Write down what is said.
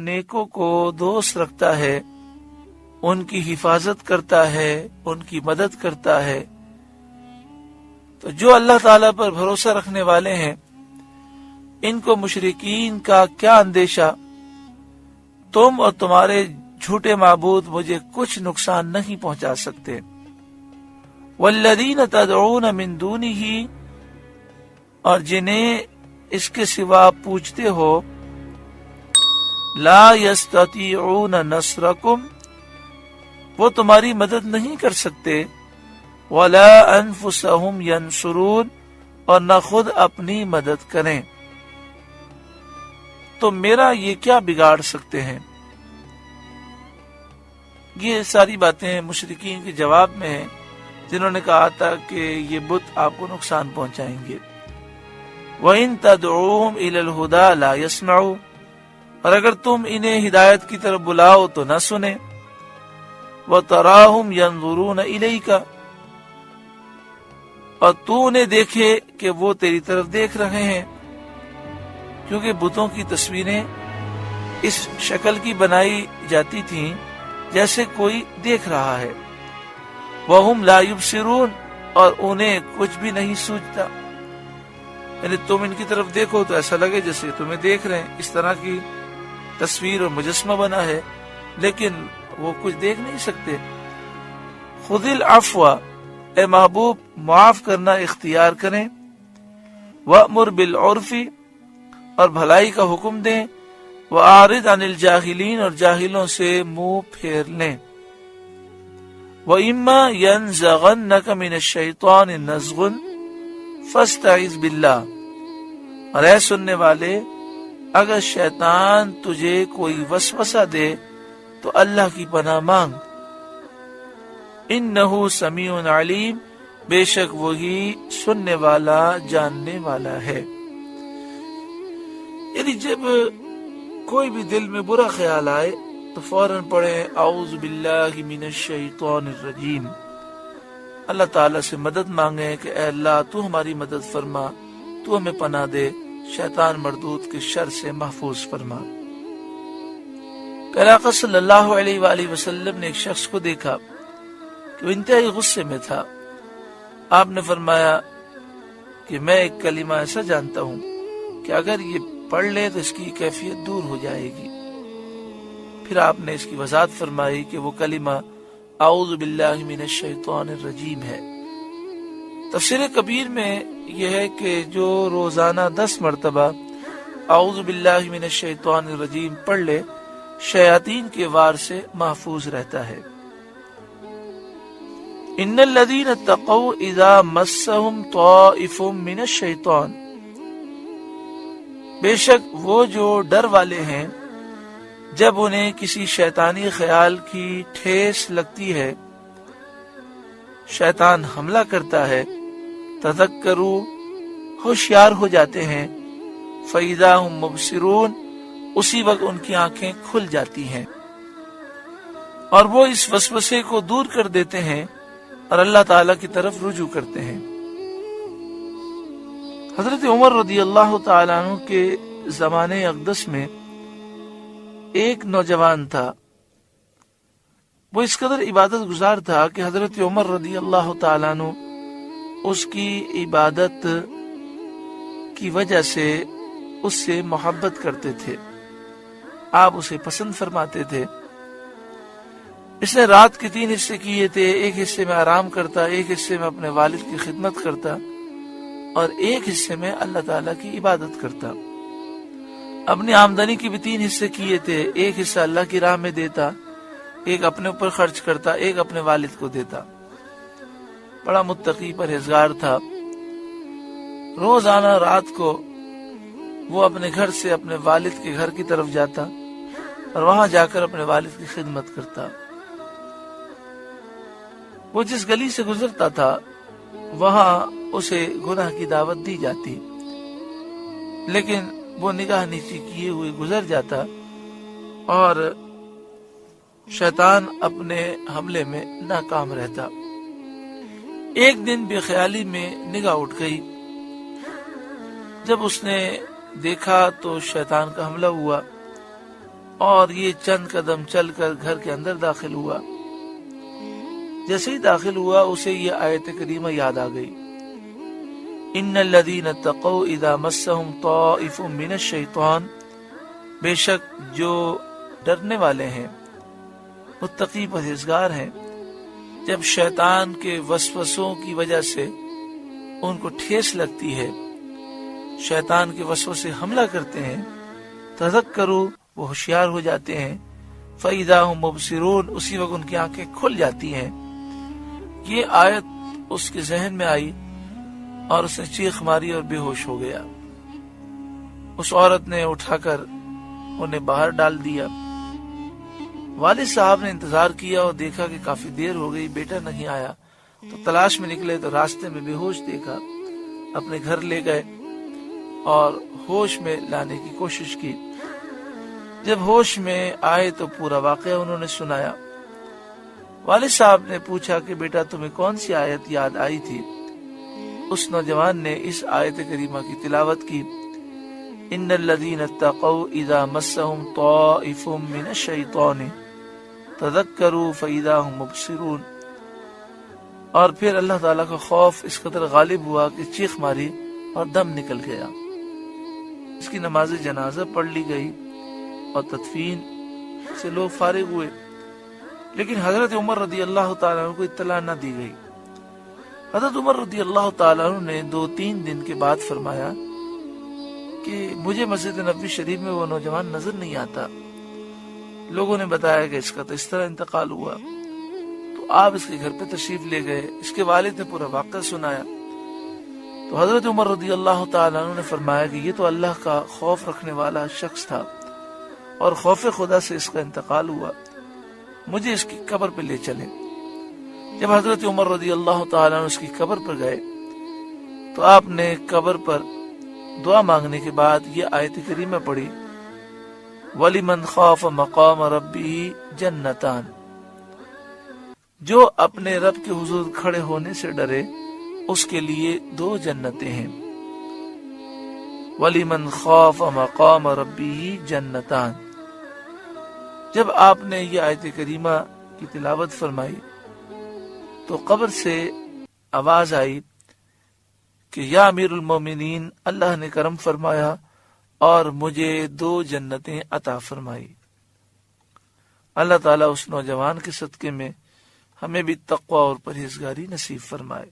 نیکوں کو دوست رکھتا ہے، ان کی حفاظت کرتا ہے، ان کی مدد کرتا ہے۔ تو جو اللہ تعالیٰ پر بھروسہ رکھنے والے ہیں، ان کو مشرکین کا کیا اندیشہ، تم اور تمہارے جھوٹے معبود مجھے کچھ نقصان نہیں پہنچا سکتے۔ والذین تدعون من دونہ، اور جنہیں اس کے سوا پوجتے ہو، لا یستطیعون نصرکم، وہ تمہاری مدد نہیں کر سکتے، ولا انفسہم ینصرون، اور نہ خود اپنی مدد کریں، تو میرا یہ کیا بگاڑ سکتے ہیں۔ یہ ساری باتیں مشرکین کے جواب میں ہیں، جنہوں نے کہا تھا کہ یہ بت آپ کو نقصان پہنچائیں گے۔ وَإِن تَدْعُوهُمْ إِلَى الْهُدَى لَا يَسْمَعُوا، اور اگر تم انہیں ہدایت کی طرف بلاؤ تو نہ سنیں۔ وَتَرَاهُمْ يَنْظُرُونَ إِلَيْكَ، اور تو انہیں دیکھے کہ وہ تیری طرف دیکھ رہے ہیں، کیونکہ بتوں کی تصویریں اس شکل کی بنائی جاتی تھیں جیسے کوئی دیکھ رہا ہے۔ وَهُمْ لَا يُبْصِرُونَ، اور انہیں کچھ بھی نہیں سوچتا، یعنی تم ان کی طرف دیکھو تو ایسا لگے جیسے تمہیں دیکھ رہے ہیں، اس طرح کی تصویر اور مجسمہ بنا ہے، لیکن وہ کچھ دیکھ نہیں سکتے۔ خُذِ الْعَفْوَ، اے محبوب معاف کرنا اختیار کریں، وَأْمُرْ بِالْعُرْفِ، اور بھلائی کا حکم دیں، وَأَعْرِضْ عَنِ الْجَاهِلِينَ، اور جاہلوں سے منہ پھیر لیں۔ وَإِمَّا يَنزَغَنَّكَ مِنَ الشَّيْطَانِ نَزْغٌ فَاسْتَعِذْ بِاللَّهِ، اور اے سننے والے، اگر شیطان تجھے کوئی وسوسہ دے تو اللہ کی پناہ مانگ، انہو سمیع علیم، بے شک وہی سننے والا جاننے والا ہے۔ یعنی جب کوئی بھی دل میں برا خیال آئے تو فوراً پڑھیں اعوذ باللہ من الشیطان الرجیم، اللہ تعالیٰ سے مدد مانگیں کہ اے اللہ تو ہماری مدد فرما، تو ہمیں پناہ دے، شیطان مردود کے شر سے محفوظ فرما۔ پھر آقا صلی اللہ علیہ وآلہ وسلم نے ایک شخص کو دیکھا کہ وہ انتہائی غصے میں تھا۔ آپ نے فرمایا کہ میں ایک کلمہ ایسا جانتا ہوں کہ اگر یہ پڑھ لے تو اس کی کیفیت دور ہو جائے گی۔ پھر آپ نے اس کی وضاحت فرمائی کہ وہ کلمہ اعوذ باللہ من الشیطان الرجیم ہے۔ تفسیر کبیر میں یہ ہے کہ جو روزانہ 10 مرتبہ اعوذ باللہ من الشیطان الرجیم پڑھ لے، شیاطین کے وار سے محفوظ رہتا ہے۔ ان الذین اتقوا اذا مسهم طائف من الشیطان، بے شک وہ جو ڈر والے ہیں جب انہیں کسی شیطانی خیال کی ٹھیس لگتی ہے، شیطان حملہ کرتا ہے، تذکروا، ہوشیار ہو جاتے ہیں، فَإِذَا هُمْ مُبْصِرُونَ، اسی وقت ان کی آنکھیں کھل جاتی ہیں اور وہ اس وسوسے کو دور کر دیتے ہیں اور اللہ تعالی کی طرف رجوع کرتے ہیں۔ حضرت عمر رضی اللہ تعالیٰ عنہ کے زمانے اقدس میں ایک نوجوان تھا، وہ اس قدر عبادت گزار تھا کہ حضرت عمر رضی اللہ تعالیٰ عنہ اس کی عبادت کی وجہ سے اس سے محبت کرتے تھے، آپ اسے پسند فرماتے تھے۔ اس نے رات کے 3 حصے کیے تھے، ایک حصے میں آرام کرتا، ایک حصے میں اپنے والد کی خدمت کرتا اور ایک حصے میں اللہ تعالیٰ کی عبادت کرتا۔ اپنی آمدنی کی بھی 3 حصے کیے تھے، ایک حصہ اللہ کی راہ میں دیتا، ایک اپنے اوپر خرچ کرتا، ایک اپنے والد کو دیتا۔ بڑا متقی پرہیزگار تھا۔ روزانہ رات کو وہ اپنے گھر سے اپنے والد کے گھر کی طرف جاتا اور وہاں جا کر اپنے والد کی خدمت کرتا۔ وہ جس گلی سے گزرتا تھا وہاں اسے گناہ کی دعوت دی جاتی، لیکن وہ نگاہ نیچی کیے ہوئے گزر جاتا اور شیطان اپنے حملے میں ناکام رہتا۔ ایک دن بے خیالی میں نگاہ اٹھ گئی، جب اس نے دیکھا تو شیطان کا حملہ ہوا اور یہ چند قدم چل کر گھر کے اندر داخل ہوا۔ جیسے ہی داخل ہوا اسے یہ آیت کریمہ یاد آ گئی، ان الذین اتقوا اذا مسهم طائف من الشیطان، بے شک جو ڈرنے والے ہیں، متقی پرہیزگار ہیں، جب شیطان کے وسوسوں کی وجہ سے ان کو ٹھیس لگتی ہے، شیطان کے وسوسے حملہ کرتے ہیں، تذکروا، وہ ہوشیار ہو جاتے ہیں، فَإِذَا هُمْ مُبْصِرُونَ، اسی وقت ان کی آنکھیں کھل جاتی ہیں۔ یہ آیت اس کے ذہن میں آئی اور اس نے چیخ ماری اور بے ہوش ہو گیا۔ اس عورت نے اٹھا کر انہیں باہر ڈال دیا۔ والد صاحب نے انتظار کیا اور دیکھا کہ کافی دیر ہو گئی، بیٹا نہیں آیا، تو تلاش میں نکلے تو راستے میں بے ہوش دیکھا، اپنے گھر لے گئے اور ہوش میں لانے کی کوشش کی۔ جب ہوش میں آئے تو پورا واقعہ انہوں نے سنایا۔ والد صاحب نے پوچھا کہ بیٹا تمہیں کون سی آیت یاد آئی تھی؟ اس نوجوان نے اس آیت کریمہ کی تلاوت کی، ان الذین اتقوا اذا مسهم طائف من الشیطان تذکروا فاذا هم مبصرون، اور پھر اللہ تعالیٰ کا خوف اس قدر غالب ہوا کہ چیخ ماری اور دم نکل گیا۔ اس کی نماز جنازہ پڑھ لی گئی اور تدفین سے لوگ فارغ ہوئے، لیکن حضرت عمر رضی اللہ تعالیٰ عنہ کو اطلاع نہ دی گئی۔ حضرت عمر رضی اللہ تعالیٰ عنہ نے 2-3 دن کے بعد فرمایا کہ مجھے مسجد نبوی شریف میں وہ نوجوان نظر نہیں آتا۔ لوگوں نے بتایا کہ اس کا تو اس طرح انتقال ہوا، تو آپ اس کے گھر پہ تشریف لے گئے۔ اس کے والد نے پورا واقعہ سنایا تو حضرت عمر رضی اللہ تعالیٰ عنہ نے فرمایا کہ یہ تو اللہ کا خوف رکھنے والا شخص تھا اور خوف خدا سے اس کا انتقال ہوا، مجھے اس کی قبر پہ لے چلیں۔ جب حضرت عمر رضی اللہ تعالیٰ عنہ اس کی قبر پر گئے تو آپ نے قبر پر دعا مانگنے کے بعد یہ آیت کریمہ پڑھی، وَلِمَنْ خَافَ مَقَامَ رَبِّهِ جَنَّتَانِ، جو اپنے رب کے حضور کھڑے ہونے سے ڈرے اس کے لیے 2 جنتیں ہیں۔ وَلِمَنْ خَافَ مَقَامَ رَبِّهِ جَنَّتَانِ، جب آپ نے یہ آیت کریمہ کی تلاوت فرمائی تو قبر سے آواز آئی کہ یا امیر المومنین، اللہ نے کرم فرمایا اور مجھے 2 جنتیں عطا فرمائی۔ اللہ تعالیٰ اس نوجوان کے صدقے میں ہمیں بھی تقوی اور پرہیزگاری نصیب فرمائے۔